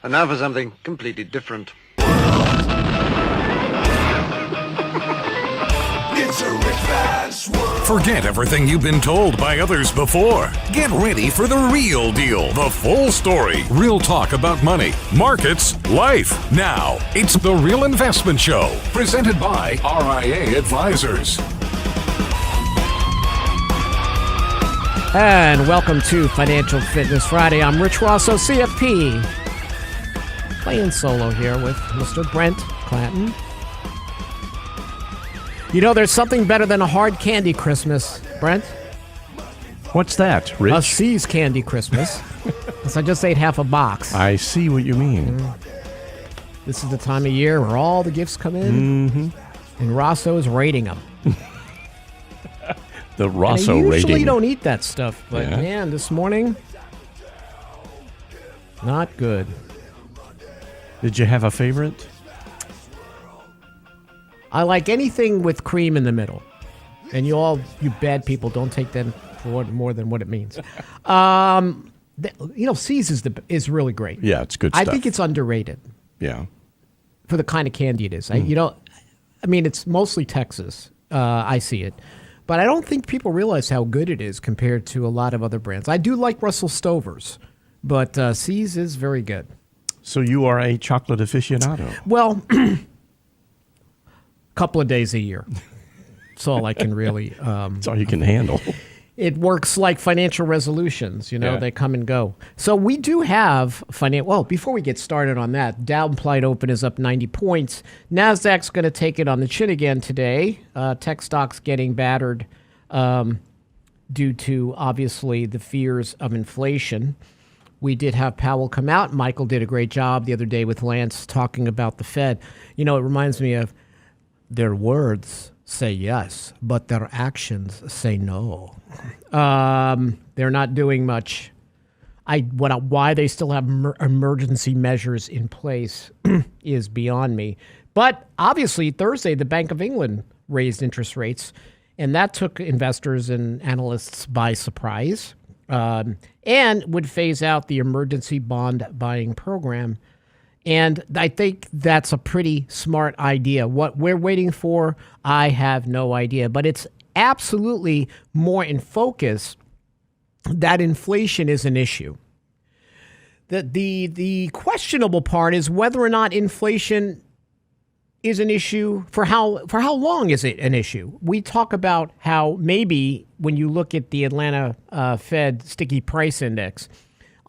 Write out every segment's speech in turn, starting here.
And now for something completely different. Forget everything you've been told by others before. Get ready for the real deal, the full story, real talk about money, markets, life. Now, it's The Real Investment Show, presented by RIA Advisors. And welcome to Financial Fitness Friday. I'm Rich Rosso, CFP. Playing solo here with Mr. Brent Clanton. You know, there's something better than a hard candy Christmas, Brent. What's that, Rich? A C's candy Christmas. So I just ate half a box. I see what you mean. This is the time of year where all the gifts come in, and Rosso is rating them. The Rosso rating. I rating. usually don't eat that stuff, but man, this morning, not good. Did you have a favorite? I like anything with cream in the middle. And you bad people, don't take that for more than what it means. C's is really great. Yeah, it's good stuff. I think it's underrated. Yeah. For the kind of candy it is. It's mostly Texas. I see it. But I don't think people realize how good it is compared to a lot of other brands. I do like Russell Stover's, but C's is very good. So you are a chocolate aficionado? Well, couple of days a year. That's all I can really... That's all you can handle. It works like financial resolutions, they come and go. So we do have before we get started on that, Dow implied open is up 90 points. NASDAQ's going to take it on the chin again today. Tech stocks getting battered due to, obviously, the fears of inflation. We did have Powell come out. Michael did a great job the other day with Lance talking about the Fed. It reminds me of their words say yes, but their actions say no. They're not doing much. Why they still have emergency measures in place is beyond me. But obviously, Thursday, the Bank of England raised interest rates, and that took investors and analysts by surprise, and would phase out the emergency bond buying program. And I think that's a pretty smart idea. What we're waiting for, I have no idea. But it's absolutely more in focus that inflation is an issue. The questionable part is whether or not inflation is an issue. For how long is it an issue? We talk about how maybe when you look at the Atlanta Fed Sticky Price Index,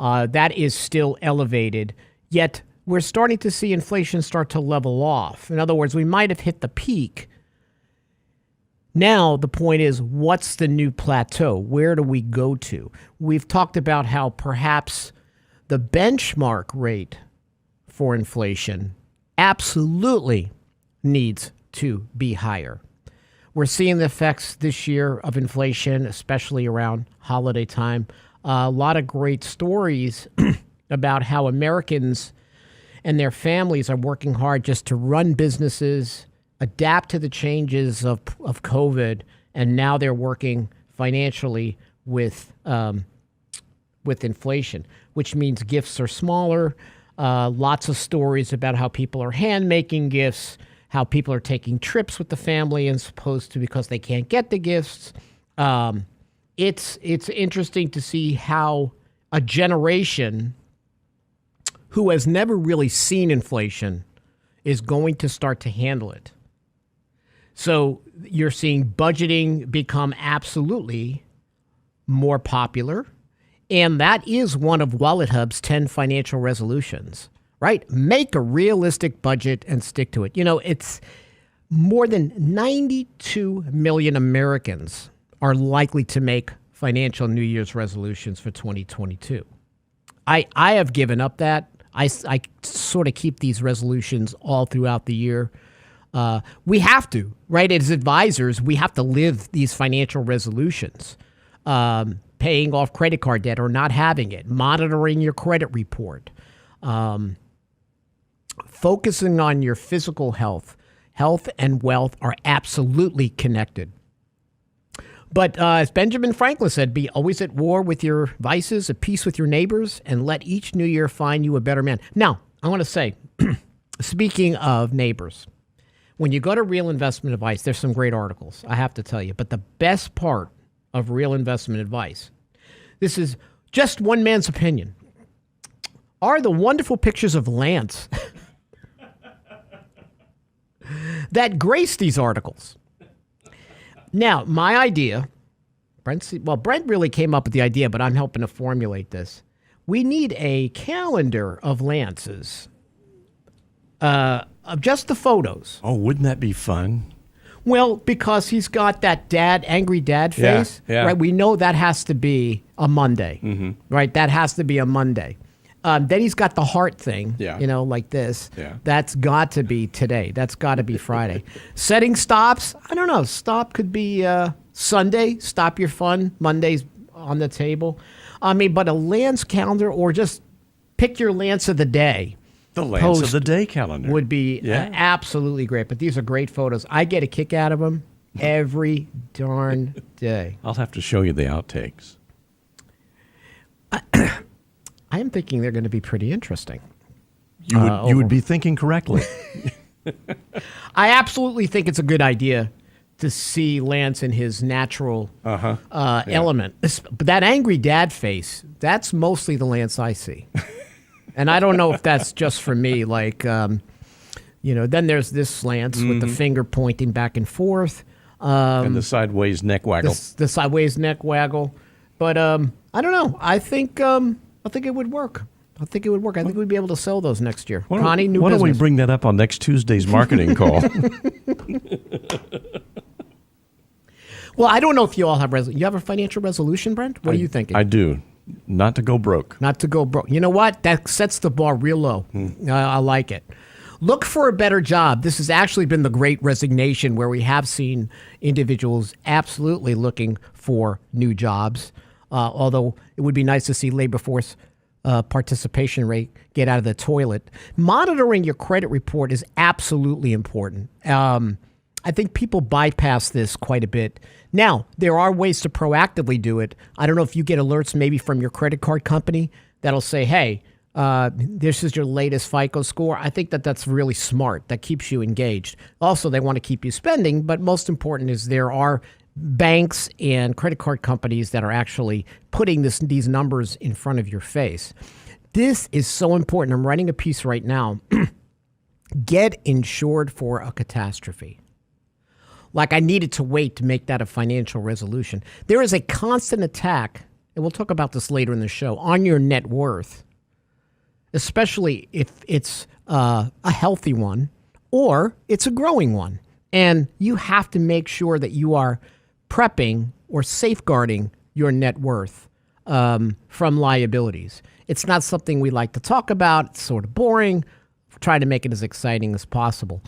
that is still elevated, yet we're starting to see inflation start to level off. In other words, we might have hit the peak. Now, the point is, what's the new plateau? Where do we go to? We've talked about how perhaps the benchmark rate for inflation absolutely needs to be higher. We're seeing the effects this year of inflation, especially around holiday time. A lot of great stories about how Americans and their families are working hard just to run businesses, adapt to the changes of COVID, and now they're working financially with inflation, which means gifts are smaller. Lots of stories about how people are hand-making gifts, how people are taking trips with the family as opposed to because they can't get the gifts. It's interesting to see how a generation who has never really seen inflation is going to start to handle it. So you're seeing budgeting become absolutely more popular. And that is one of Wallet Hub's 10 financial resolutions, right? Make a realistic budget and stick to it. It's more than 92 million Americans are likely to make financial New Year's resolutions for 2022. I have given up that. I sort of keep these resolutions all throughout the year. We have to, right? As advisors, we have to live these financial resolutions. Paying off credit card debt or not having it, monitoring your credit report, focusing on your physical health. Health and wealth are absolutely connected. But as Benjamin Franklin said, be always at war with your vices, at peace with your neighbors, and let each new year find you a better man. Now, I want to say, speaking of neighbors, when you go to Real Investment Advice, there's some great articles, I have to tell you. But the best part of Real Investment Advice, this is just one man's opinion, are the wonderful pictures of Lance that grace these articles. Now, my idea, Brent really came up with the idea, but I'm helping to formulate this. We need a calendar of Lance's, of just the photos. Oh, wouldn't that be fun? Well, because he's got that angry dad face, yeah. right? We know that has to be a Monday, right? That has to be a Monday. Then he's got the heart thing, like this. Yeah. That's got to be today. That's got to be Friday. Setting stops, I don't know. Stop could be Sunday. Stop your fun. Monday's on the table. But a Lance calendar or just pick your Lance of the day. The Lance of the Day calendar would be absolutely great. But these are great photos. I get a kick out of them every darn day. I'll have to show you the outtakes. I am thinking they're going to be pretty interesting. You would be thinking correctly. I absolutely think it's a good idea to see Lance in his natural element. But that angry dad face, that's mostly the Lance I see. And I don't know if that's just for me. Like, then there's this Lance with the finger pointing back and forth. And the sideways neck waggle. The sideways neck waggle. But I don't know. I think it would work. I think we'd be able to sell those next year. Connie, new business. Why don't we bring that up on next Tuesday's marketing call? Well, I don't know if you all have you have a financial resolution, Brent? What are you thinking? I do. Not to go broke. Not to go broke. You know what? That sets the bar real low. I like it. Look for a better job. This has actually been the great resignation where we have seen individuals absolutely looking for new jobs. Although it would be nice to see labor force participation rate get out of the toilet. Monitoring your credit report is absolutely important. I think people bypass this quite a bit. Now, there are ways to proactively do it. I don't know if you get alerts maybe from your credit card company that'll say, hey, this is your latest FICO score. I think that's really smart. That keeps you engaged. Also, they want to keep you spending, but most important is there are banks and credit card companies that are actually putting these numbers in front of your face. This is so important. I'm writing a piece right now. Get insured for a catastrophe. Like I needed to wait to make that a financial resolution. There is a constant attack, and we'll talk about this later in the show, on your net worth, especially if it's a healthy one or it's a growing one. And you have to make sure that you are prepping or safeguarding your net worth from liabilities. It's not something we like to talk about. It's sort of boring. Try to make it as exciting as possible.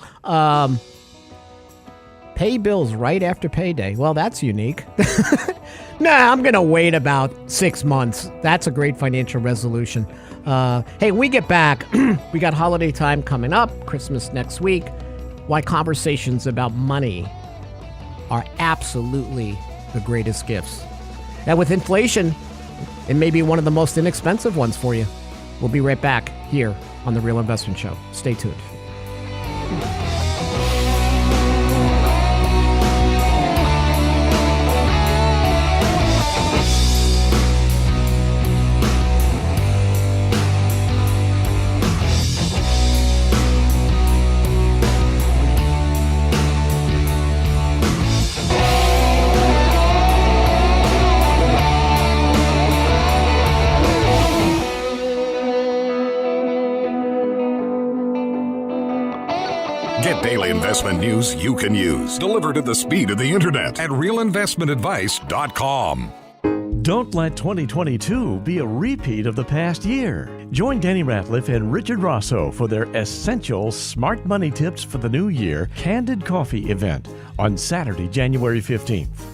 Pay bills right after payday. Well, that's unique. I'm going to wait about 6 months. That's a great financial resolution. Hey, when we get back, we got holiday time coming up, Christmas next week. Why conversations about money are absolutely the greatest gifts. And with inflation, it may be one of the most inexpensive ones for you. We'll be right back here on The Real Investment Show. Stay tuned. Get daily investment news you can use, delivered at the speed of the internet at realinvestmentadvice.com. Don't let 2022 be a repeat of the past year. Join Danny Ratliff and Richard Rosso for their essential smart money tips for the new year Candid Coffee event on Saturday, January 15th.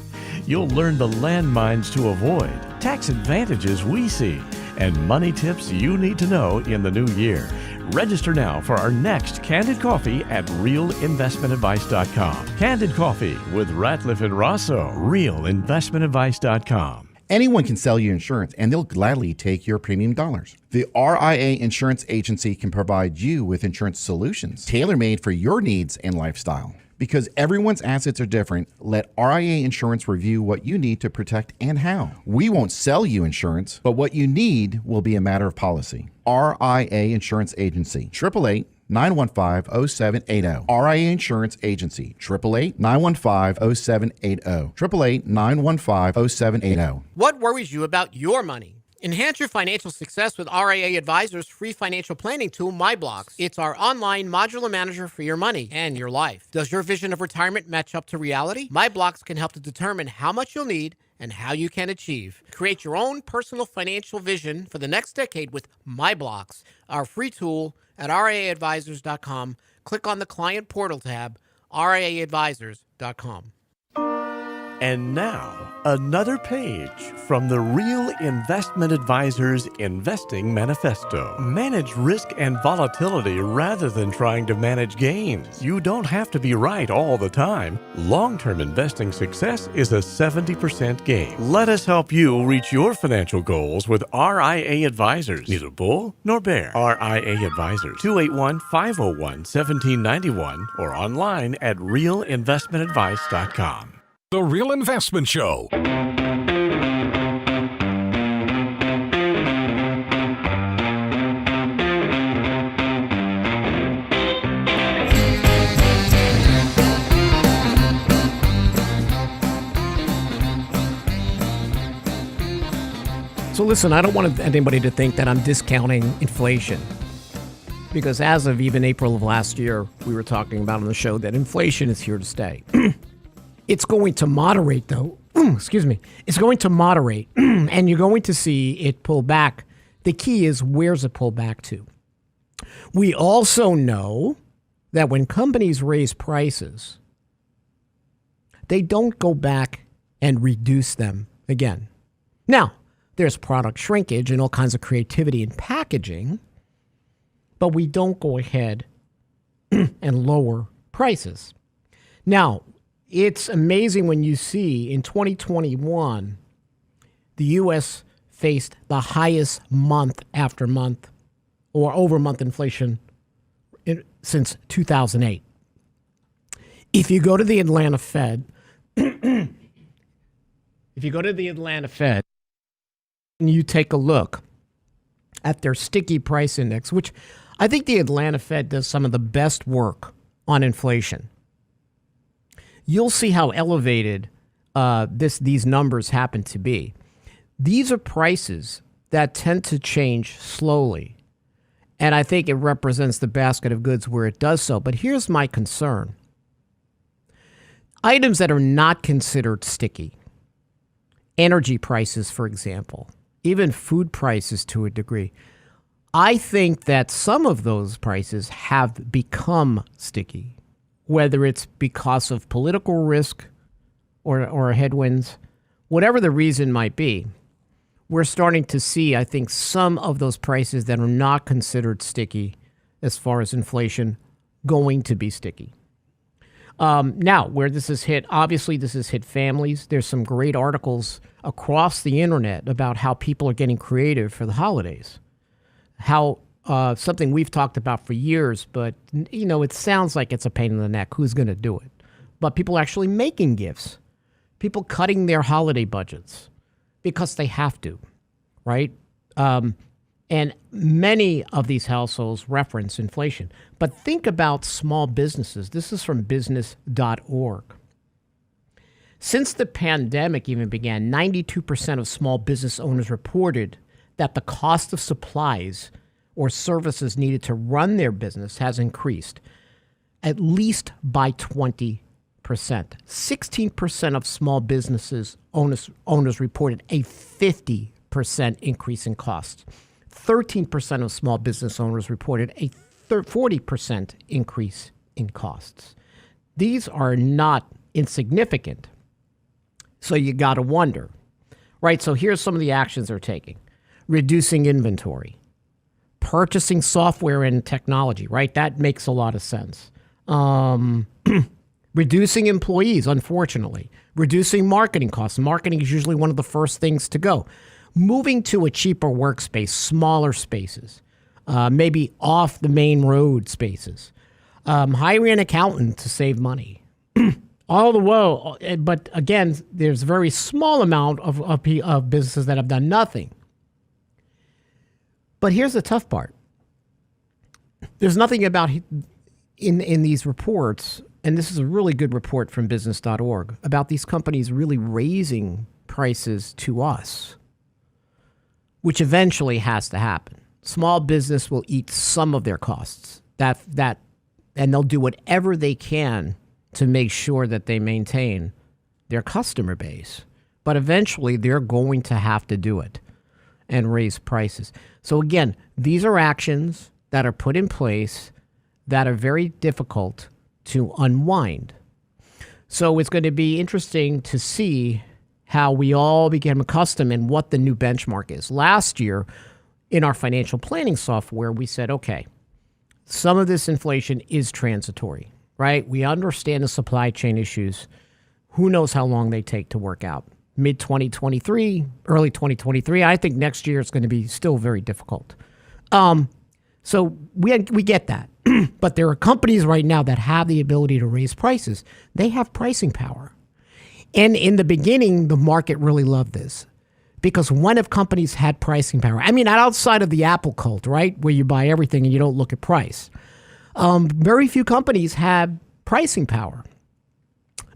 You'll learn the landmines to avoid, tax advantages we see, and money tips you need to know in the new year. Register now for our next Candid Coffee at realinvestmentadvice.com. Candid Coffee with Ratliff and Rosso. Realinvestmentadvice.com. Anyone can sell you insurance, and they'll gladly take your premium dollars. The RIA Insurance Agency can provide you with insurance solutions tailor-made for your needs and lifestyle. Because everyone's assets are different, let RIA Insurance review what you need to protect and how. We won't sell you insurance, but what you need will be a matter of policy. RIA Insurance Agency, 888-915-0780. RIA Insurance Agency, 888-915-0780. 888-915-0780. What worries you about your money? Enhance your financial success with RIA Advisors' free financial planning tool, MyBlocks. It's our online modular manager for your money and your life. Does your vision of retirement match up to reality? MyBlocks can help to determine how much you'll need and how you can achieve. Create your own personal financial vision for the next decade with MyBlocks, our free tool at RIAadvisors.com. Click on the Client Portal tab, RIAadvisors.com. And now, another page from the Real Investment Advisors Investing Manifesto. Manage risk and volatility rather than trying to manage gains. You don't have to be right all the time. Long-term investing success is a 70% gain. Let us help you reach your financial goals with RIA Advisors. Neither bull nor bear. RIA Advisors, 281-501-1791 or online at realinvestmentadvice.com. The Real Investment Show. So listen, I don't want anybody to think that I'm discounting inflation. Because as of even April of last year, we were talking about on the show that inflation is here to stay. It's going to moderate, though. Excuse me. It's going to moderate, and you're going to see it pull back. The key is, where's it pull back to? We also know that when companies raise prices, they don't go back and reduce them again. Now, there's product shrinkage and all kinds of creativity in packaging, but we don't go ahead and lower prices. Now, it's amazing when you see in 2021, the U.S. faced the highest month after month or over month inflation since 2008. If you go to the Atlanta Fed, and you take a look at their sticky price index, which I think the Atlanta Fed does some of the best work on inflation, you'll see how elevated these numbers happen to be. These are prices that tend to change slowly, and I think it represents the basket of goods where it does so. But here's my concern. Items that are not considered sticky, energy prices, for example, even food prices to a degree, I think that some of those prices have become sticky. Whether it's because of political risk or headwinds, whatever the reason might be, we're starting to see, I think, some of those prices that are not considered sticky as far as inflation going to be sticky. Now, where this has hit, obviously this has hit families. There's some great articles across the internet about how people are getting creative for the holidays. How something we've talked about for years, but, you know, it sounds like it's a pain in the neck. Who's going to do it? But people actually making gifts, people cutting their holiday budgets because they have to, right? And many of these households reference inflation. But think about small businesses. This is from business.org. Since the pandemic even began, 92% of small business owners reported that the cost of supplies or services needed to run their business has increased at least by 20%. 16% of small businesses owners reported a 50% increase in costs. 13% of small business owners reported a 40% increase in costs. These are not insignificant. So you got to wonder, right? So here's some of the actions they're taking. Reducing inventory, purchasing software and technology, right? That makes a lot of sense. Reducing employees, unfortunately. Reducing marketing costs. Marketing is usually one of the first things to go. Moving to a cheaper workspace, smaller spaces, maybe off the main road spaces. Hiring an accountant to save money. All the while, but again, there's a very small amount of businesses that have done nothing. But here's the tough part. There's nothing about in these reports, and this is a really good report from business.org, about these companies really raising prices to us, which eventually has to happen. Small business will eat some of their costs. And they'll do whatever they can to make sure that they maintain their customer base. But eventually, they're going to have to do it and raise prices. So again, these are actions that are put in place that are very difficult to unwind. So it's going to be interesting to see how we all become accustomed and what the new benchmark is. Last year, in our financial planning software, we said, okay, some of this inflation is transitory. Right? We understand the supply chain issues. Who knows how long they take to work out? Mid-2023, early 2023. I think next year it's going to be still very difficult. So we get that. But there are companies right now that have the ability to raise prices. They have pricing power. And in the beginning, the market really loved this. Because when have companies had pricing power? I mean, outside of the Apple cult, right? Where you buy everything and you don't look at price. Very few companies have pricing power.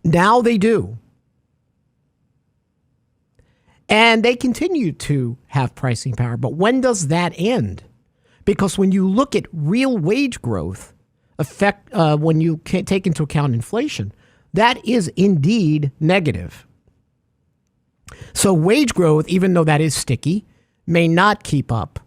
Now they do. And they continue to have pricing power. But when does that end? Because when you look at real wage growth, when you can't take into account inflation, that is indeed negative. So wage growth, even though that is sticky, may not keep up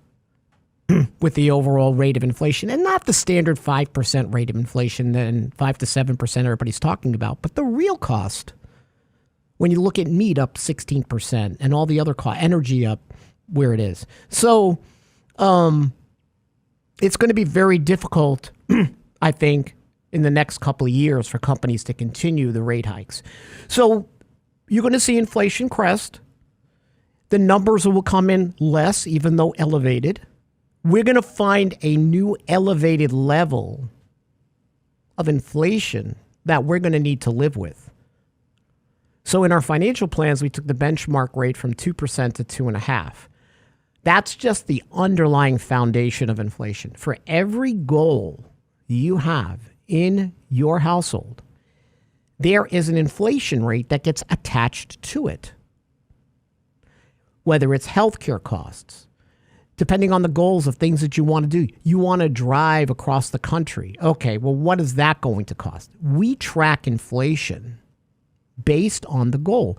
with the overall rate of inflation, and not the standard 5% rate of inflation and 5 to 7% everybody's talking about, but the real cost. When you look at meat up 16% and all the other costs, energy up where it is. So it's going to be very difficult, I think, in the next couple of years for companies to continue the rate hikes. So you're going to see inflation crest. The numbers will come in less, even though elevated. We're going to find a new elevated level of inflation that we're going to need to live with. So in our financial plans, we took the benchmark rate from 2% to 2.5%. That's just the underlying foundation of inflation. For every goal you have in your household, there is an inflation rate that gets attached to it. Whether it's healthcare costs, depending on the goals of things that you want to do. You want to drive across the country. Okay, well, what is that going to cost? We track inflation based on the goal.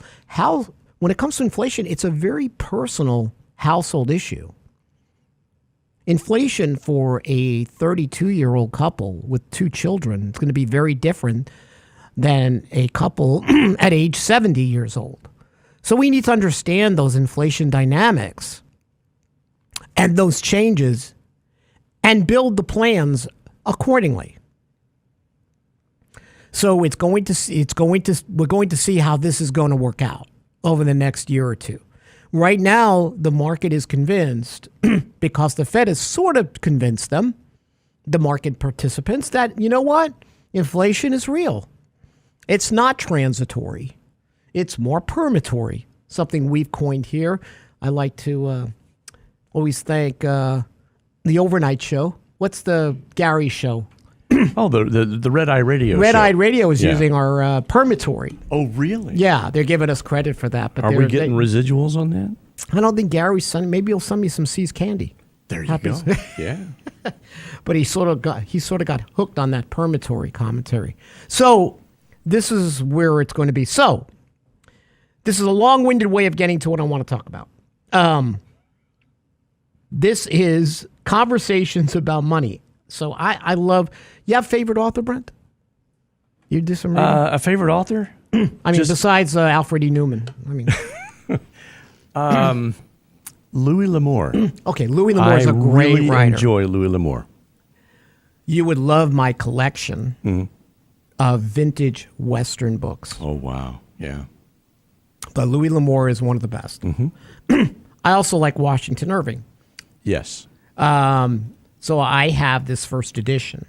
When it comes to inflation, it's a very personal household issue. Inflation for a 32-year-old couple with 2 children is going to be very different than a couple at age 70 years old. So we need to understand those inflation dynamics and those changes and build the plans accordingly. So we're going to see how this is going to work out over the next year or two. Right now, the market is convinced, because the Fed has sort of convinced them, the market participants, that, you know what? Inflation is real. It's not transitory. It's more permatory, something we've coined here. I like to always thank the Overnight Show. What's the Gary show? Oh, the Red Eye Radio Red show. Eye Radio is using our permatory. Oh, really? Yeah, they're giving us credit for that. But are we getting residuals on that? I don't think Gary's sending. Maybe he'll send me some C's candy. There you go. Yeah. But he sort of got hooked on that permatory commentary. So this is where it's going to be. So this is a long-winded way of getting to what I want to talk about. This is conversations about money. So I love. You have a favorite author, Brent? You do some reading? A favorite author? I mean, besides Alfred E. Newman. I mean, Louis L'Amour. Okay, Louis L'Amour is a great really writer. enjoy Louis L'Amour. You would love my collection of vintage Western books. Oh, wow. Yeah. But Louis L'Amour is one of the best. I also like Washington Irving. Yes. So I have this first edition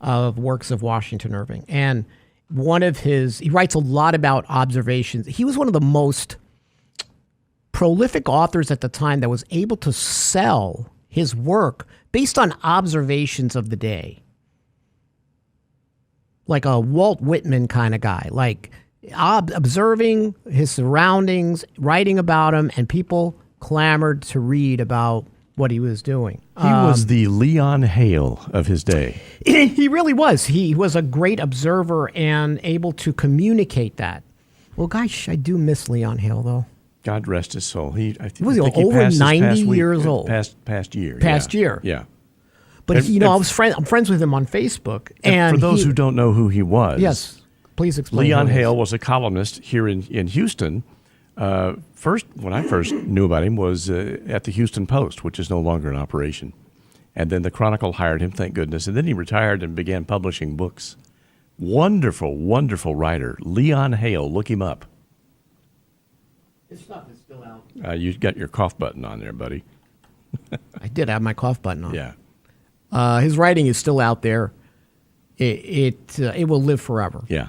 of works of Washington Irving. And he writes a lot about observations. He was one of the most prolific authors at the time that was able to sell his work based on observations of the day. Like a Walt Whitman kind of guy, like observing his surroundings, writing about them, and people clamored to read about what he was doing. He was the Leon Hale of his day. He really was. He was a great observer and able to communicate that. Well, gosh, I do miss Leon Hale, though. God rest his soul. I think Was he he over passed this 90 past week, years old? Past year. Past year. Yeah. But, And- I'm friends with him on Facebook. And for those who don't know who he was, Yes, please explain. Leon who he is. Hale was a columnist here in Houston. When I first knew about him was at the Houston Post, which is no longer in operation. And then the Chronicle hired him, thank goodness. And then he retired and began publishing books. Wonderful, wonderful writer. Leon Hale, look him up. His stuff is still out. You got your cough button on there, buddy. I did have my cough button on. Yeah. His writing is still out there. It will live forever. Yeah.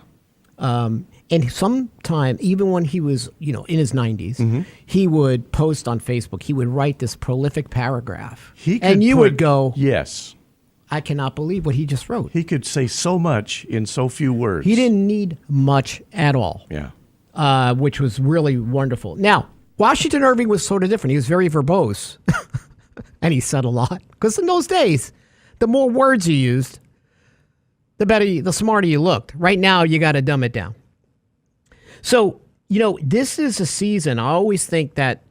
And sometime, even when he was, in his 90s, he would post on Facebook. He would write this prolific paragraph. And you would go, yes. I cannot believe what he just wrote. He could say so much in so few words. He didn't need much at all, Yeah. which was really wonderful. Now, Washington Irving was sort of different. He was very verbose, and he said a lot. Because in those days, the more words you used, the smarter you looked. Right now, you got to dumb it down. So, this is a season. I always think that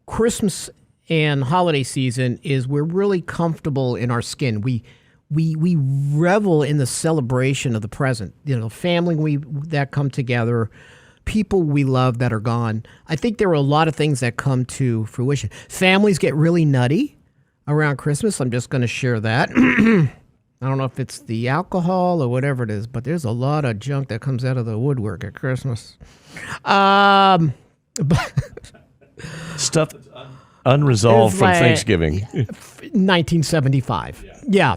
Christmas and holiday season is we're really comfortable in our skin. We revel in the celebration of the present. Family that come together, people we love that are gone. I think there are a lot of things that come to fruition. Families get really nutty around Christmas. I'm just going to share that. I don't know if it's the alcohol or whatever it is, but there's a lot of junk that comes out of the woodwork at Christmas. Stuff that's unresolved from Thanksgiving. 1975. Yeah.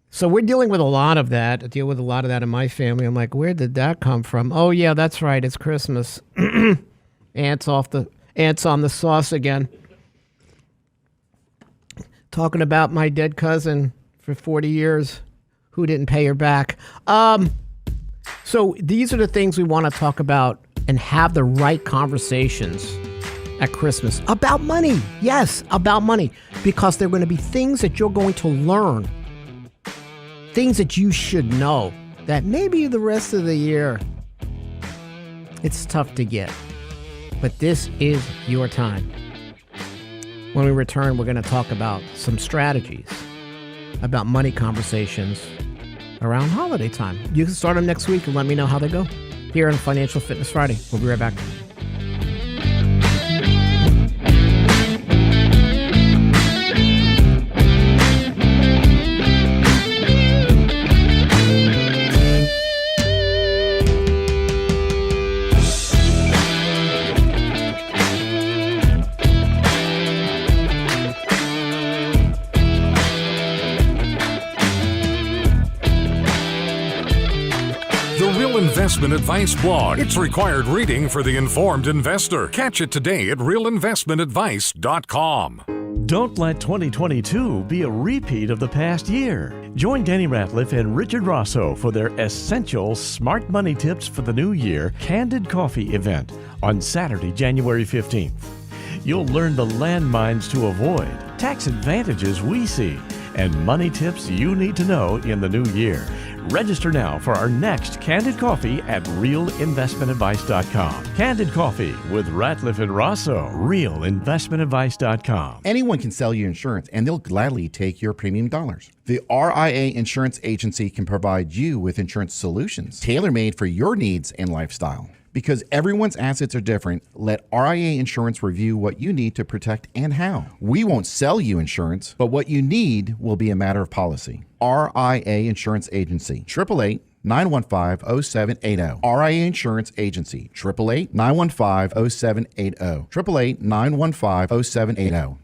So we're dealing with a lot of that. I deal with a lot of that in my family. I'm like, where did that come from? Oh, yeah, that's right. It's Christmas. Ants on the sauce again. Talking about my dead cousin for 40 years who didn't pay her back. So these are the things we want to talk about and have the right conversations at Christmas about money. Yes, about money. Because there are going to be things that you're going to learn. Things that you should know that maybe the rest of the year it's tough to get. But this is your time. When we return, we're going to talk about some strategies about money conversations around holiday time. You can start them next week and let me know how they go here on Financial Fitness Friday. We'll be right back. Investment Advice blog. It's required reading for the informed investor. Catch it today at realinvestmentadvice.com. Don't let 2022 be a repeat of the past year. Join Danny Ratliff and Richard Rosso for their essential smart money tips for the new year Candid Coffee event on Saturday, January 15th. You'll learn the landmines to avoid, tax advantages we see, and money tips you need to know in the new year. Register now for our next Candid Coffee at realinvestmentadvice.com. Candid Coffee with Ratliff and Rosso. Realinvestmentadvice.com. Anyone can sell you insurance, and they'll gladly take your premium dollars. The RIA Insurance Agency can provide you with insurance solutions tailor-made for your needs and lifestyle. Because everyone's assets are different, let RIA Insurance review what you need to protect and how. We won't sell you insurance, but what you need will be a matter of policy. RIA Insurance Agency, 888-915-0780. RIA Insurance Agency, 888-915-0780. 888-915-0780.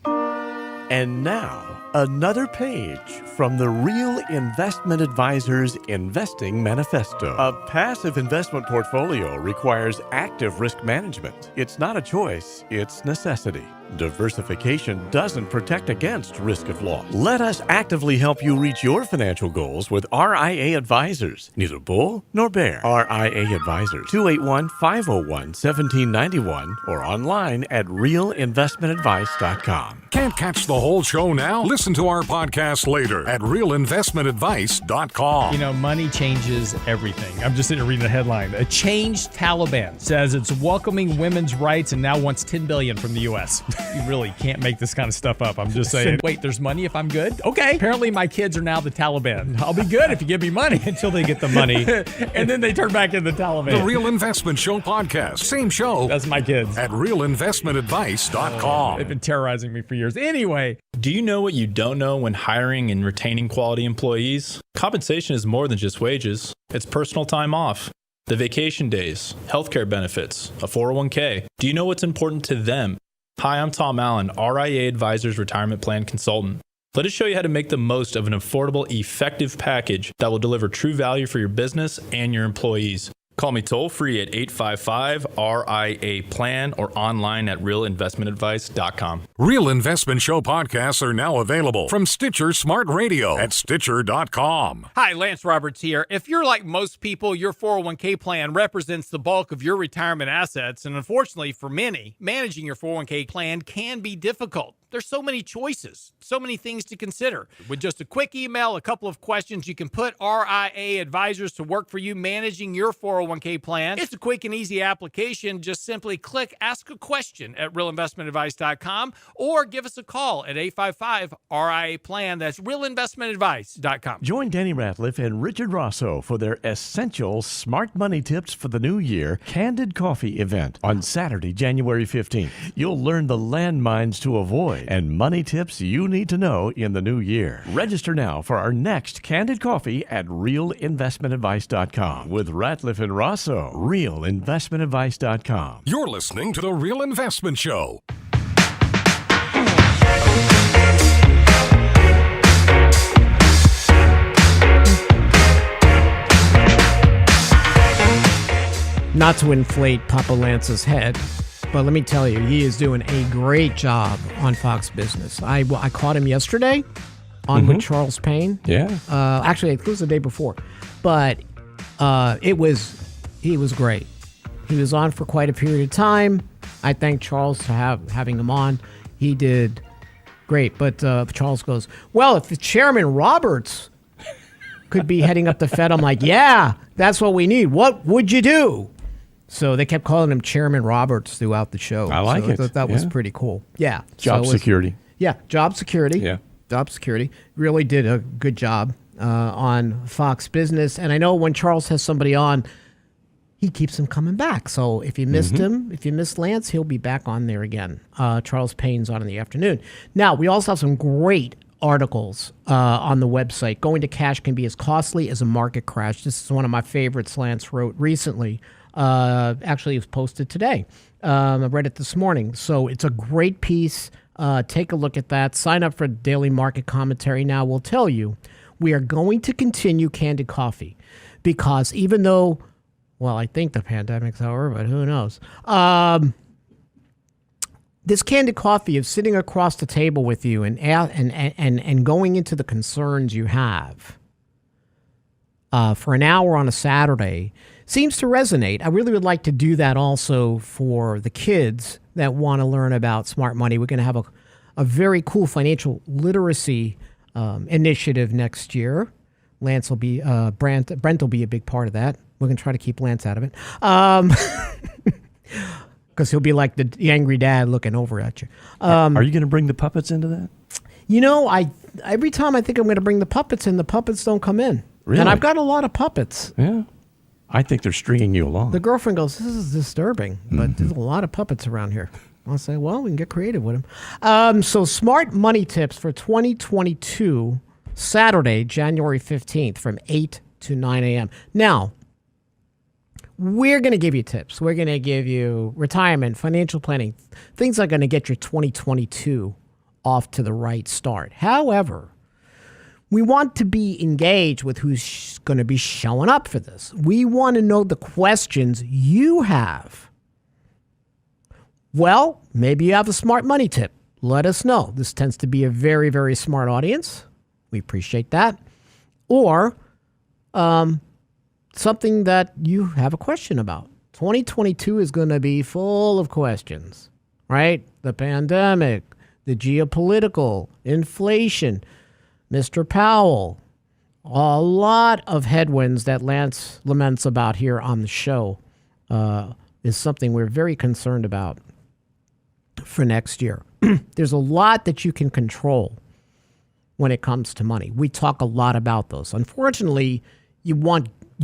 And now, another page from the Real Investment Advisors Investing Manifesto. A passive investment portfolio requires active risk management. It's not a choice, it's necessity. Diversification doesn't protect against risk of loss. Let us actively help you reach your financial goals with RIA Advisors. Neither bull nor bear. RIA Advisors, 281-501-1791 or online at realinvestmentadvice.com. Can't catch the whole show now? Listen to our podcast later at realinvestmentadvice.com. You know, money changes everything. I'm just sitting here reading the headline. A changed Taliban says it's welcoming women's rights and now wants $10 billion from the U.S. You really can't make this kind of stuff up. I'm just saying, wait, there's money if I'm good? Okay. Apparently my kids are now the Taliban. I'll be good if you give me money. Until they get the money. And then they turn back into the Taliban. The Real Investment Show podcast. Same show. That's my kids. At realinvestmentadvice.com. They've been terrorizing me for years. Anyway. Do you know what you don't know when hiring and retaining quality employees? Compensation is more than just wages. It's personal time off, the vacation days, healthcare benefits, a 401k. Do you know what's important to them? Hi, I'm Tom Allen, RIA Advisors Retirement Plan Consultant. Let us show you how to make the most of an affordable, effective package that will deliver true value for your business and your employees. Call me toll-free at 855-RIA-PLAN or online at realinvestmentadvice.com. Real Investment Show podcasts are now available from Stitcher Smart Radio at Stitcher.com. Hi, Lance Roberts here. If you're like most people, your 401k plan represents the bulk of your retirement assets. And unfortunately for many, managing your 401k plan can be difficult. There's so many choices, so many things to consider. With just a quick email, a couple of questions, you can put RIA Advisors to work for you managing your 401k plan. It's a quick and easy application. Just simply click Ask a Question at realinvestmentadvice.com or give us a call at 855-RIA-PLAN. That's realinvestmentadvice.com. Join Danny Ratliff and Richard Rosso for their essential smart money tips for the new year Candid Coffee event on Saturday, January 15th. You'll learn the landmines to avoid and money tips you need to know in the new year. Register now for our next Candid Coffee at realinvestmentadvice.com with Ratliff and Rosso. Realinvestmentadvice.com. You're listening to The Real Investment Show. Not to inflate Papa Lance's head, but let me tell you, he is doing a great job on Fox Business. I caught him yesterday on with Charles Payne. Yeah. Actually, it was the day before. But he was great. He was on for quite a period of time. I thank Charles for having him on. He did great. But Charles goes, well, if the Chairman Roberts could be heading up the Fed, I'm like, yeah, that's what we need. What would you do? So they kept calling him Chairman Roberts throughout the show. I like it. That was pretty cool. Yeah. Job security. Yeah, job security. Yeah. Job security. Really did a good job on Fox Business. And I know when Charles has somebody on, he keeps him coming back. So if you missed him, if you missed Lance, he'll be back on there again. Charles Payne's on in the afternoon. Now, we also have some great articles on the website. Going to cash can be as costly as a market crash. This is one of my favorites Lance wrote recently. Actually, it was posted today. I read it this morning. So it's a great piece. Take a look at that. Sign up for daily market commentary. Now, we'll tell you, we are going to continue Candid Coffee because even though, well, I think the pandemic's over, but who knows? This Candid Coffee of sitting across the table with you and going into the concerns you have for an hour on a Saturday seems to resonate. I really would like to do that also for the kids that want to learn about smart money. We're going to have a very cool financial literacy initiative next year. Lance will be, Brent will be a big part of that. We're going to try to keep Lance out of it. Because he'll be like the angry dad looking over at you. Are you going to bring the puppets into that? You know, every time I think I'm going to bring the puppets in, the puppets don't come in. Really? And I've got a lot of puppets. Yeah. I think they're stringing you along. The girlfriend goes, this is disturbing, but there's a lot of puppets around here. I'll say, well, we can get creative with them. So smart money tips for 2022, Saturday, January 15th from 8 to 9 a.m. Now, we're going to give you tips. We're going to give you retirement, financial planning, things that are going to get your 2022 off to the right start. However, we want to be engaged with who's going to be showing up for this. We want to know the questions you have. Well, maybe you have a smart money tip. Let us know. This tends to be a very, very smart audience. We appreciate that. Or something that you have a question about. 2022 is going to be full of questions, right? The pandemic, the geopolitical, inflation, Mr. Powell, a lot of headwinds that Lance laments about here on the show is something we're very concerned about for next year. There's a lot that you can control when it comes to money. We talk a lot about those. Unfortunately, you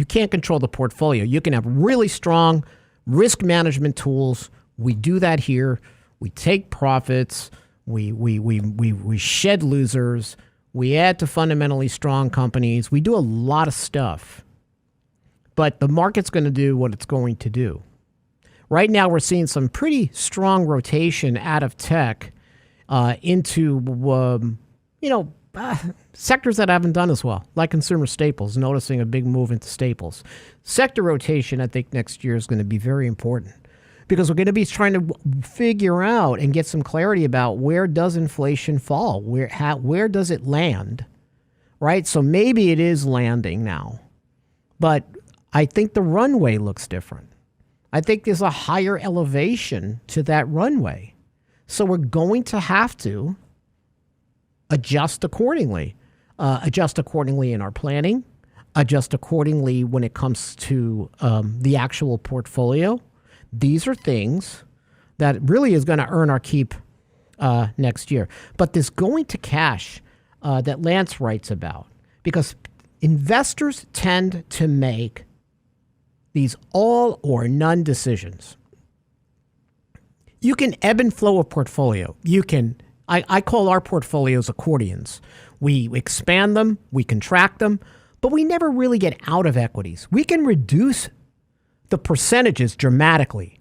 can't control the portfolio. You can have really strong risk management tools. We do that here. We take profits. We shed losers. We add to fundamentally strong companies. We do a lot of stuff. But the market's going to do what it's going to do. Right now, we're seeing some pretty strong rotation out of tech into, sectors that haven't done as well, like consumer staples, noticing a big move into staples. Sector rotation, I think, next year is going to be very important because we're going to be trying to figure out and get some clarity about where does inflation fall? Where does it land? Right? So maybe it is landing now, but I think the runway looks different. I think there's a higher elevation to that runway. So we're going to have to adjust accordingly. Adjust accordingly in our planning, adjust accordingly when it comes to the actual portfolio. These are things that really is going to earn our keep next year. But this going to cash that Lance writes about, because investors tend to make these all or none decisions. You can ebb and flow a portfolio. I call our portfolios accordions. We expand them, we contract them, but we never really get out of equities. We can reduce the percentages dramatically.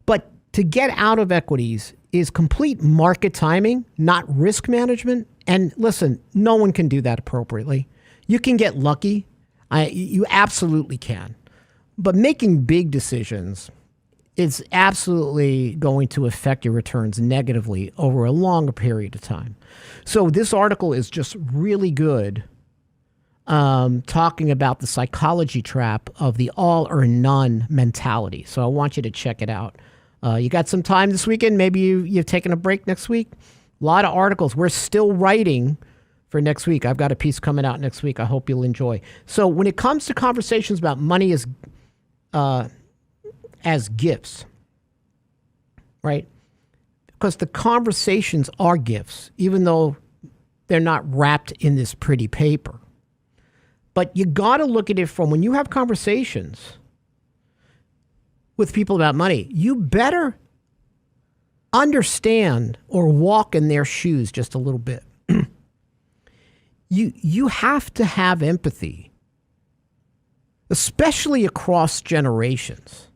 But to get out of equities is complete market timing, not risk management. And listen, no one can do that appropriately. You can get lucky. You absolutely can. But making big decisions is absolutely going to affect your returns negatively over a longer period of time. So this article is just really good, talking about the psychology trap of the all or none mentality. So I want you to check it out. You got some time this weekend? Maybe you've taken a break next week? A lot of articles. We're still writing for next week. I've got a piece coming out next week I hope you'll enjoy. So when it comes to conversations about money as gifts, right? Because the conversations are gifts, even though they're not wrapped in this pretty paper. But you got to look at it from when you have conversations with people about money, you better understand or walk in their shoes just a little bit. You have to have empathy, especially across generations,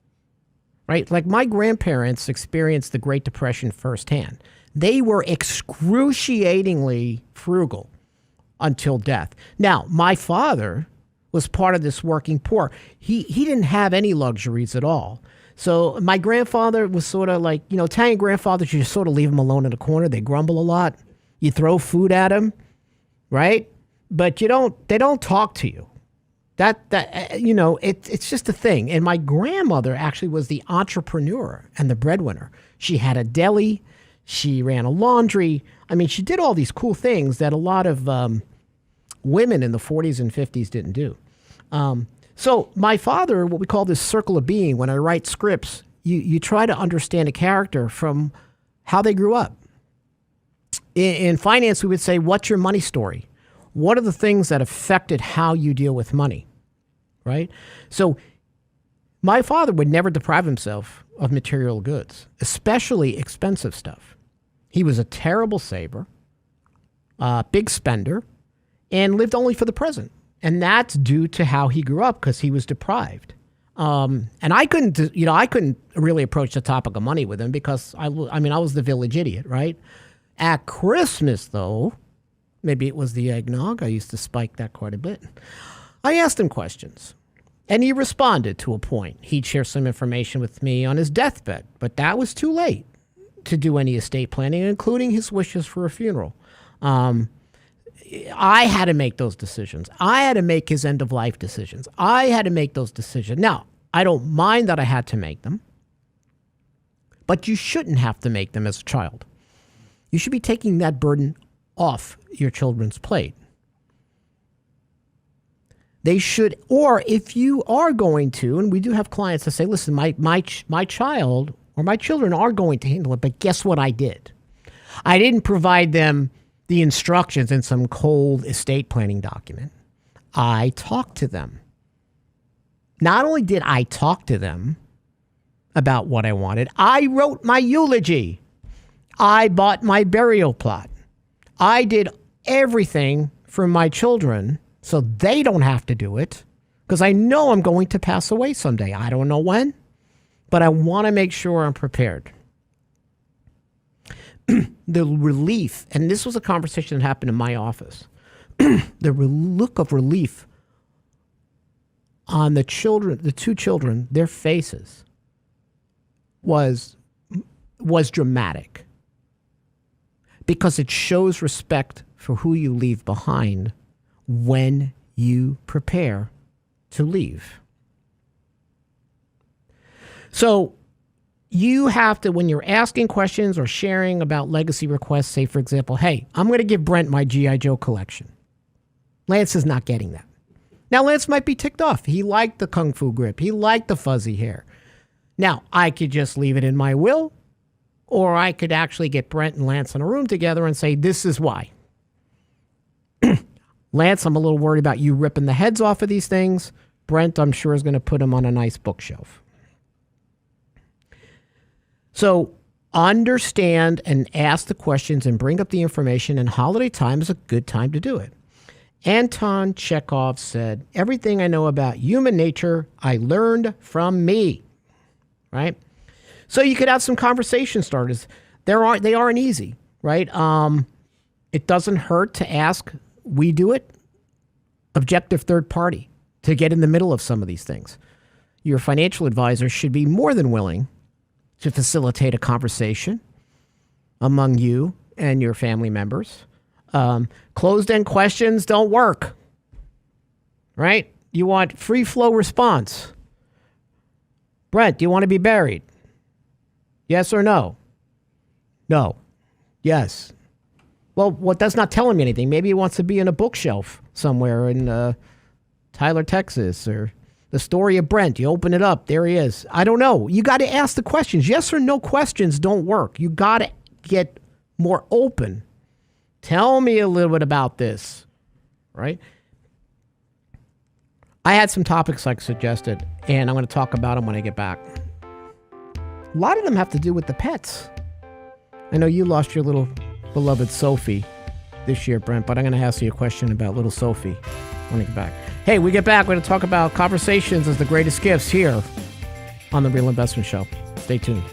right? Like my grandparents experienced the Great Depression firsthand. They were excruciatingly frugal until death. Now, my father was part of this working poor. He didn't have any luxuries at all. So my grandfather was sort of like, Italian grandfathers, you just sort of leave them alone in a corner. They grumble a lot. You throw food at them, right? But they don't talk to you. It's just a thing. And my grandmother actually was the entrepreneur and the breadwinner. She had a deli. She ran a laundry. I mean, she did all these cool things that a lot of women in the 40s and 50s didn't do. So my father, what we call this circle of being, when I write scripts, you try to understand a character from how they grew up. In finance, we would say, what's your money story? What are the things that affected how you deal with money? right? So my father would never deprive himself of material goods, especially expensive stuff. He was a terrible saver, big spender, and lived only for the present. And that's due to how he grew up because he was deprived. And I couldn't really approach the topic of money with him because I was the village idiot, right? At Christmas, though, maybe it was the eggnog. I used to spike that quite a bit. I asked him questions, and he responded to a point. He'd share some information with me on his deathbed, but that was too late to do any estate planning, including his wishes for a funeral. I had to make those decisions. I had to make his end-of-life decisions. I had to make those decisions. Now, I don't mind that I had to make them, but you shouldn't have to make them as a child. You should be taking that burden off your children's plate. They should, or if you are going to, and we do have clients that say, listen, my child or my children are going to handle it, but guess what I did? I didn't provide them the instructions in some cold estate planning document. I talked to them. Not only did I talk to them about what I wanted, I wrote my eulogy. I bought my burial plot. I did everything for my children so they don't have to do it because I know I'm going to pass away someday. I don't know when, but I want to make sure I'm prepared. The relief, and this was a conversation that happened in my office, the look of relief on the two children, their faces was dramatic because it shows respect for who you leave behind when you prepare to leave. So you have to, when you're asking questions or sharing about legacy requests, say, for example, hey, I'm going to give Brent my G.I. Joe collection. Lance is not getting that. Now, Lance might be ticked off. He liked the Kung Fu grip. He liked the fuzzy hair. Now, I could just leave it in my will, or I could actually get Brent and Lance in a room together and say, this is why. Lance, I'm a little worried about you ripping the heads off of these things. Brent, I'm sure, is going to put them on a nice bookshelf. So understand and ask the questions and bring up the information, and holiday time is a good time to do it. Anton Chekhov said, everything I know about human nature, I learned from me, right? So you could have some conversation starters. They aren't easy, right? It doesn't hurt to ask, we do it, objective third party, to get in the middle of some of these things. Your financial advisor should be more than willing to facilitate a conversation among you and your family members. Closed-end questions don't work, right? You want free flow response. Brent, do you want to be buried? Yes or no? No. Yes. Well, that's not telling me anything. Maybe he wants to be in a bookshelf somewhere in Tyler, Texas, or the story of Brent. You open it up. There he is. I don't know. You got to ask the questions. Yes or no questions don't work. You got to get more open. Tell me a little bit about this, right? I had some topics like suggested, and I'm going to talk about them when I get back. A lot of them have to do with the pets. I know you lost your little beloved Sophie this year, Brent, but I'm going to ask you a question about little Sophie when I get back. Hey, we get back, we're going to talk about conversations as the greatest gifts here on The Real Investment Show. Stay tuned.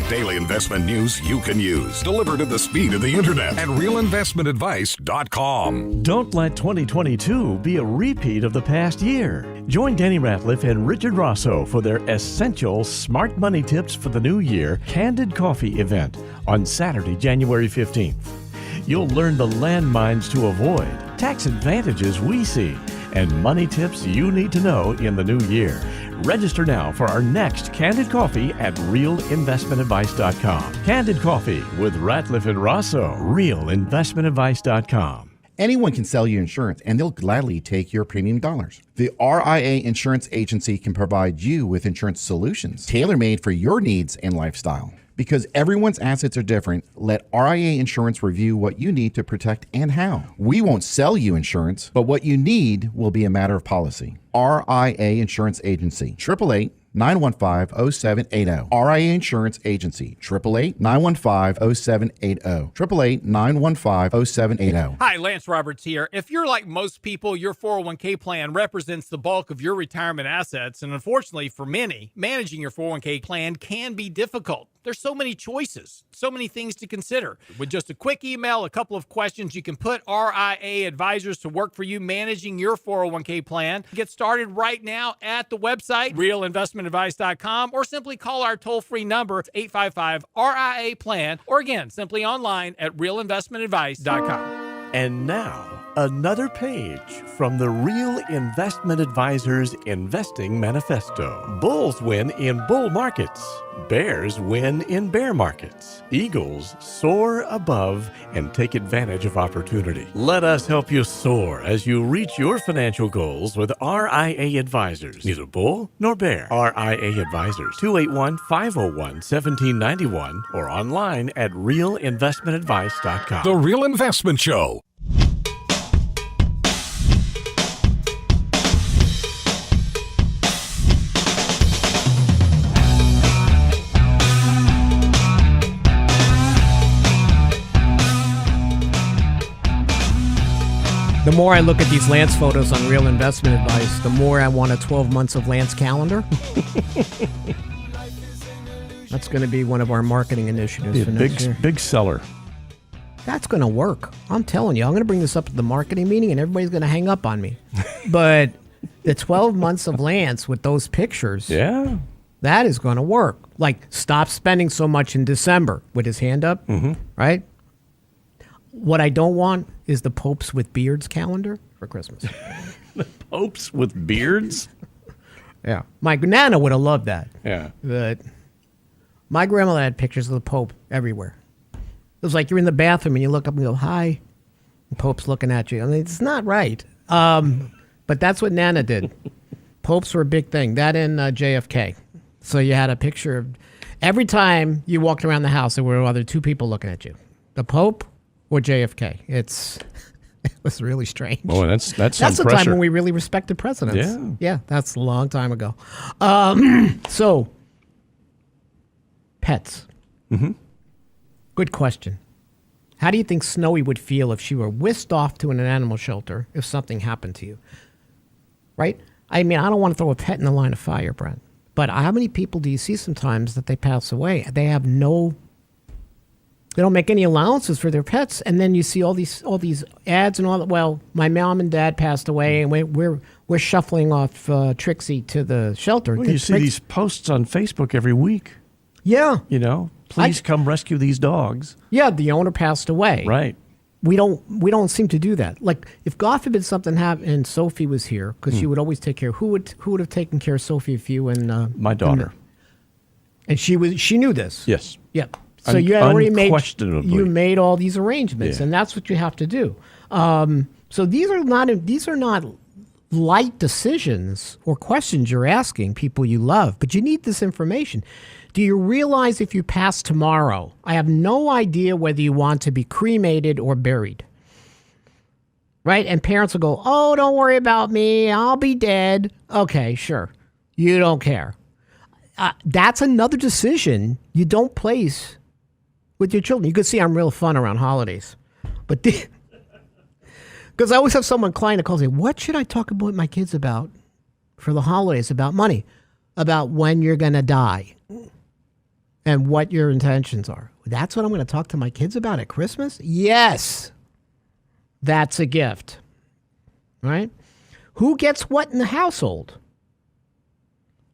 Get daily investment news you can use, delivered at the speed of the internet at realinvestmentadvice.com. Don't let 2022 be a repeat of the past year. Join Danny Ratliff and Richard Rosso for their essential smart money tips for the new year Candid Coffee event on Saturday, January 15th. You'll learn the landmines to avoid, tax advantages we see, and money tips you need to know in the new year. Register now for our next Candid Coffee at realinvestmentadvice.com. Candid Coffee with Ratliff and Rosso, realinvestmentadvice.com. Anyone can sell you insurance, and they'll gladly take your premium dollars. The RIA Insurance Agency can provide you with insurance solutions tailor-made for your needs and lifestyle. Because everyone's assets are different, let RIA Insurance review what you need to protect and how. We won't sell you insurance, but what you need will be a matter of policy. RIA Insurance Agency, 888-915-0780. RIA Insurance Agency, 888-915-0780. 888-915-0780. Hi, Lance Roberts here. If you're like most people, your 401k plan represents the bulk of your retirement assets. And unfortunately for many, managing your 401k plan can be difficult. There's so many choices, so many things to consider. With just a quick email, a couple of questions, you can put RIA advisors to work for you managing your 401k plan. Get started right now at the website, realinvestmentadvice.com, or simply call our toll-free number, 855-RIA-PLAN, or again, simply online at realinvestmentadvice.com. And now, another page from the Real Investment Advisors Investing Manifesto. Bulls win in bull markets. Bears win in bear markets. Eagles soar above and take advantage of opportunity. Let us help you soar as you reach your financial goals with RIA Advisors. Neither bull nor bear. RIA Advisors, 281-501-1791 or online at realinvestmentadvice.com. The Real Investment Show. The more I look at these Lance photos on Real Investment Advice, the more I want a 12 months of Lance calendar. That's going to be one of our marketing initiatives for next year. Big seller. That's going to work. I'm telling you. I'm going to bring this up at the marketing meeting, and everybody's going to hang up on me. But the 12 months of Lance with those pictures, that is going to work. Like, stop spending so much in December with his hand up, right? What I don't want is the Popes with Beards calendar for Christmas. The Popes with beards? Yeah. My Nana would have loved that. Yeah. But my grandmother had pictures of the Pope everywhere. It was like you're in the bathroom and you look up and go, hi. The Pope's looking at you. I mean, it's not right. But that's what Nana did. Popes were a big thing. That and JFK. So you had a picture of... Every time you walked around the house, there were other two people looking at you. The Pope or JFK. It was really strange. Oh, that's the time when we really respected presidents. Yeah, that's a long time ago. So, pets. Good question. How do you think Snowy would feel if she were whisked off to an animal shelter if something happened to you? Right? I mean, I don't want to throw a pet in the line of fire, Brent. But how many people do you see sometimes that they pass away? They have they don't make any allowances for their pets, and then you see all these ads and all that. Well, my mom and dad passed away, and we're shuffling off Trixie to the shelter. Well, you see these posts on Facebook every week. Yeah, please come rescue these dogs. Yeah, the owner passed away. Right. We don't seem to do that. Like, if God forbid something happened and Sophie was here, because she would always take care. Who would have taken care of Sophie if you and my daughter? And she knew this. Yes. Yeah. So you had already made all these arrangements, Yeah. and that's what you have to do. So these are not light decisions or questions you're asking people you love, but you need this information. Do you realize if you pass tomorrow, I have no idea whether you want to be cremated or buried? Right? And parents will go, oh, don't worry about me. I'll be dead. Okay, sure. You don't care. That's another decision you don't place with your children. You can see I'm real fun around holidays. But because I always have someone, client, that calls me, what should I talk about with my kids about for the holidays? About money. About when you're going to die. and what your intentions are. That's what I'm going to talk to my kids about at Christmas? Yes. That's a gift. Right? Who gets what in the household?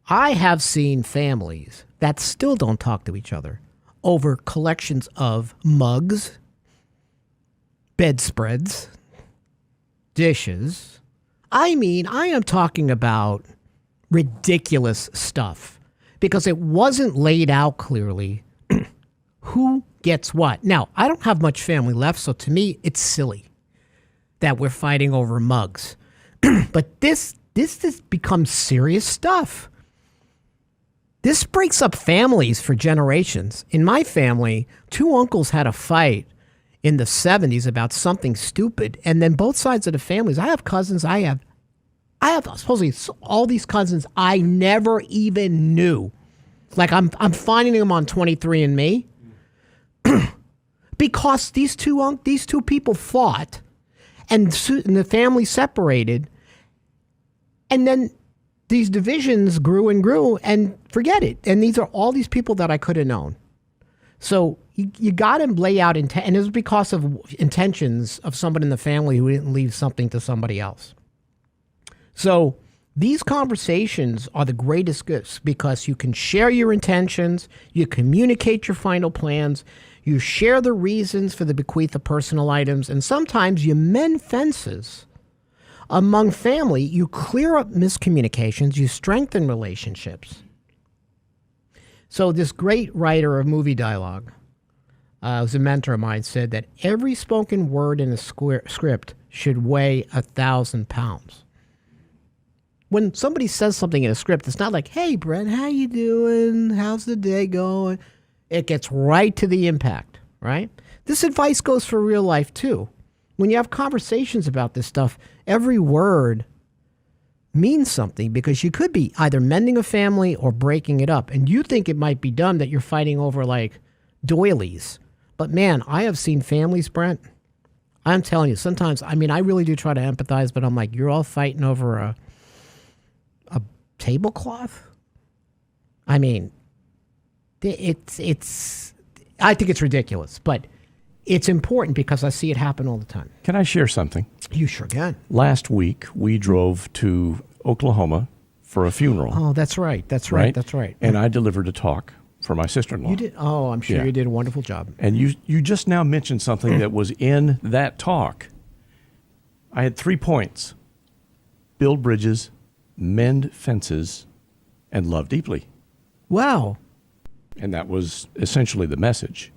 I have seen families that still don't talk to each other over collections of mugs, bedspreads, dishes. I mean, I am talking about ridiculous stuff because it wasn't laid out clearly who gets what. Now, I don't have much family left, so to me, it's silly that we're fighting over mugs. But this has become serious stuff. This breaks up families for generations. In my family, 2 uncles had a fight in the 70s about something stupid, and then both sides of the families. I have cousins. I have supposedly all these cousins I never even knew. Like I'm finding them on 23andMe because these two people fought, and the family separated, and then these divisions grew and grew, and forget it. And these are all these people that I could have known. So you got to lay out and it was because of intentions of someone in the family who didn't leave something to somebody else. So these conversations are the greatest gifts because you can share your intentions, you communicate your final plans, you share the reasons for the bequeath of personal items, and sometimes you mend fences. Among family, you clear up miscommunications, you strengthen relationships. So this great writer of movie dialogue, was a mentor of mine, said that every spoken word in a script should weigh 1,000 pounds. When somebody says something in a script, it's not like, hey, Brent, how you doing? How's the day going? It gets right to the impact, right? This advice goes for real life, too. When you have conversations about this stuff, every word means something because you could be either mending a family or breaking it up. And you think it might be dumb that you're fighting over like doilies. But man, I have seen families, Brent. I'm telling you, sometimes, I mean, I really do try to empathize, but I'm like, you're all fighting over a tablecloth? I mean, it's I think it's ridiculous, but it's important because I see it happen all the time. Can I share something? You sure can. Last week, we drove to Oklahoma for a funeral. Oh, that's right. That's right. That's right. And I delivered a talk for my sister-in-law. You did? Oh, I'm sure you did a wonderful job. And you just now mentioned something that was in that talk. I had 3 points. Build bridges, mend fences, and love deeply. Wow. And that was essentially the message.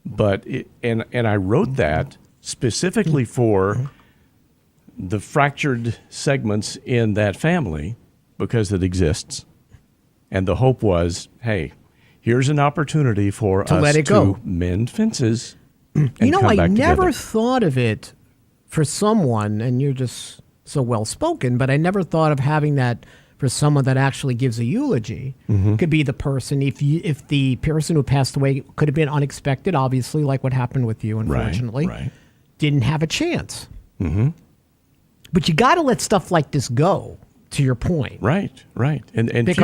But and I wrote that specifically for the fractured segments in that family because it exists. And the hope was, hey, here's an opportunity for us to mend fences and you know, come I back never together. thought of it for someone, and you're just so well-spoken, but I never thought of having that for someone that actually gives a eulogy. Could be the person, if the person who passed away could have been unexpected, obviously, like what happened with you, unfortunately, didn't have a chance. But you got to let stuff like this go, to your point. Right. And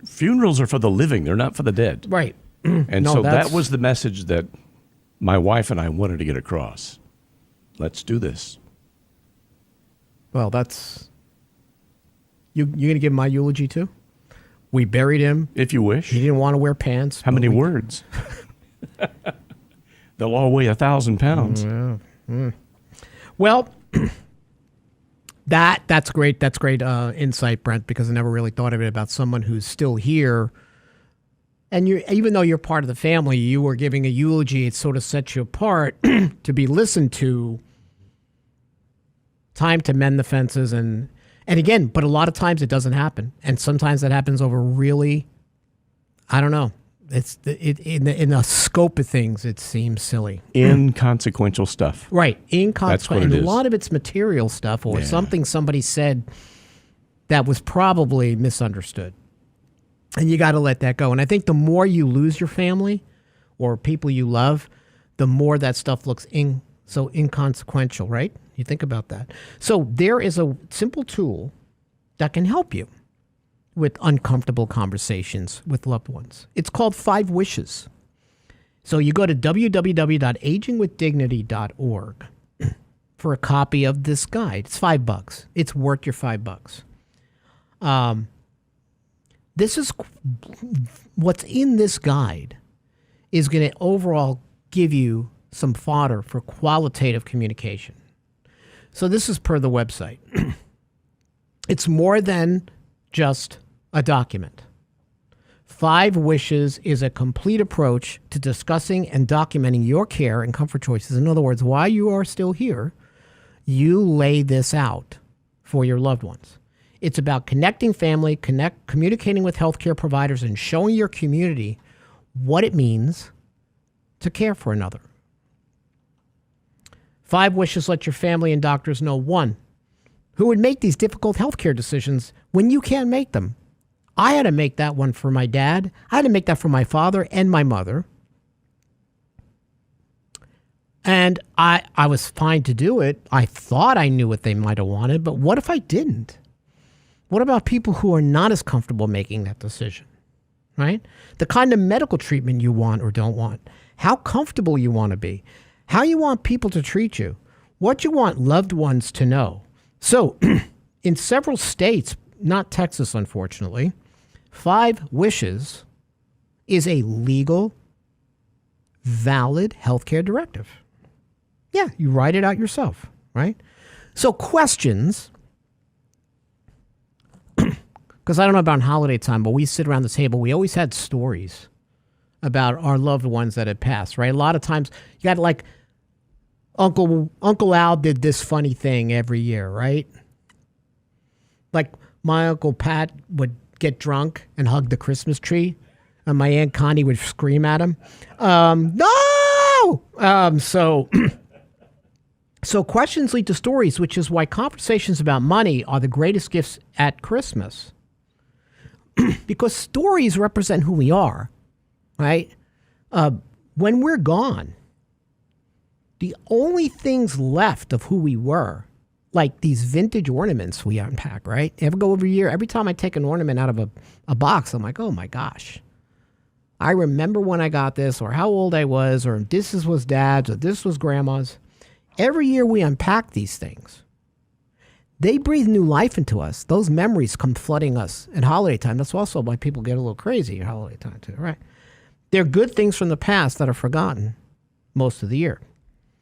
funerals are for the living. They're not for the dead. Right. And so that was the message that my wife and I wanted to get across. Let's do this. Well, that's... You're going to give him my eulogy, too? We buried him. If you wish. He didn't want to wear pants. How many words? They'll all weigh 1,000 pounds. Well, that's great. That's great insight, Brent, because I never really thought of it about someone who's still here. And even though you're part of the family, you were giving a eulogy. It sort of sets you apart to be listened to. Time to mend the fences and again, but a lot of times it doesn't happen. And sometimes that happens over really, I don't know. It's in the scope of things, it seems silly. Inconsequential stuff. Right. Inconsequential. That's what it is. And a lot of it's material stuff or something somebody said that was probably misunderstood. And you got to let that go. And I think the more you lose your family or people you love, the more that stuff looks so inconsequential, right? You think about that. So there is a simple tool that can help you. with uncomfortable conversations with loved ones. It's called 5 Wishes. So you go to www.agingwithdignity.org for a copy of this guide. It's $5. It's worth your $5. This is what's in this guide is going to overall give you some fodder for qualitative communication. So this is per the website. It's more than just a document. 5 Wishes is a complete approach to discussing and documenting your care and comfort choices. In other words, while you are still here, you lay this out for your loved ones. It's about connecting family, communicating with healthcare providers, and showing your community what it means to care for another. 5 Wishes let your family and doctors know, 1, who would make these difficult healthcare decisions when you can't make them. I had to make that one for my dad. I had to make that for my father and my mother. And I was fine to do it. I thought I knew what they might have wanted, but what if I didn't? What about people who are not as comfortable making that decision, right? The kind of medical treatment you want or don't want, how comfortable you want to be, how you want people to treat you, what you want loved ones to know. So in several states, not Texas, unfortunately, 5 Wishes is a legal, valid healthcare directive. Yeah, you write it out yourself, right? So questions, because I don't know about holiday time, but we sit around the table, we always had stories about our loved ones that had passed, right? A lot of times you got like Uncle Al did this funny thing every year, right? Like my Uncle Pat would get drunk and hug the Christmas tree, and my Aunt Connie would scream at him, no! So questions lead to stories, which is why conversations about money are the greatest gifts at Christmas. Because stories represent who we are, right? When we're gone, the only things left of who we were, like these vintage ornaments we unpack, right? Ever go over a year? Every time I take an ornament out of a box, I'm like, oh my gosh. I remember when I got this, or how old I was, or this was dad's, or this was grandma's. Every year we unpack these things. They breathe new life into us. Those memories come flooding us at holiday time. That's also why people get a little crazy at holiday time too, right? They're good things from the past that are forgotten most of the year.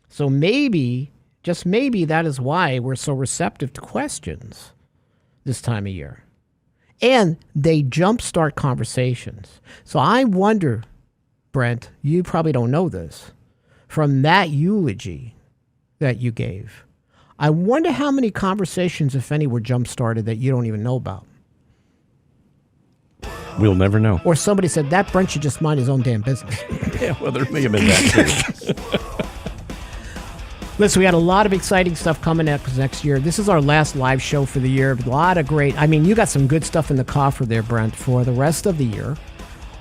So maybe, just maybe, that is why we're so receptive to questions this time of year. And they jumpstart conversations. So I wonder, Brent, you probably don't know this, from that eulogy that you gave, I wonder how many conversations, if any, were jump-started that you don't even know about. We'll never know. Or somebody said, that Brent should just mind his own damn business. Yeah, well, there may have been that too. Listen, we got a lot of exciting stuff coming up next year. This is our last live show for the year. A lot of great, you got some good stuff in the coffer there, Brent, for the rest of the year.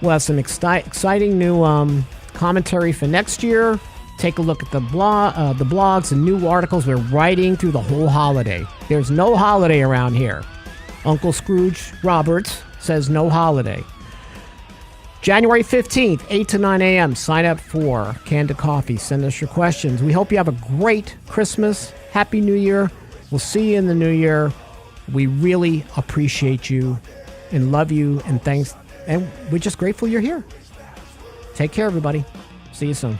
We'll have some exciting new commentary for next year. Take a look at the blogs and new articles we're writing through the whole holiday. There's no holiday around here. Uncle Scrooge Roberts says no holiday. January 15th, 8 to 9 a.m. Sign up for Candid Coffee. Send us your questions. We hope you have a great Christmas. Happy New Year. We'll see you in the new year. We really appreciate you and love you and thanks. And we're just grateful you're here. Take care, everybody. See you soon.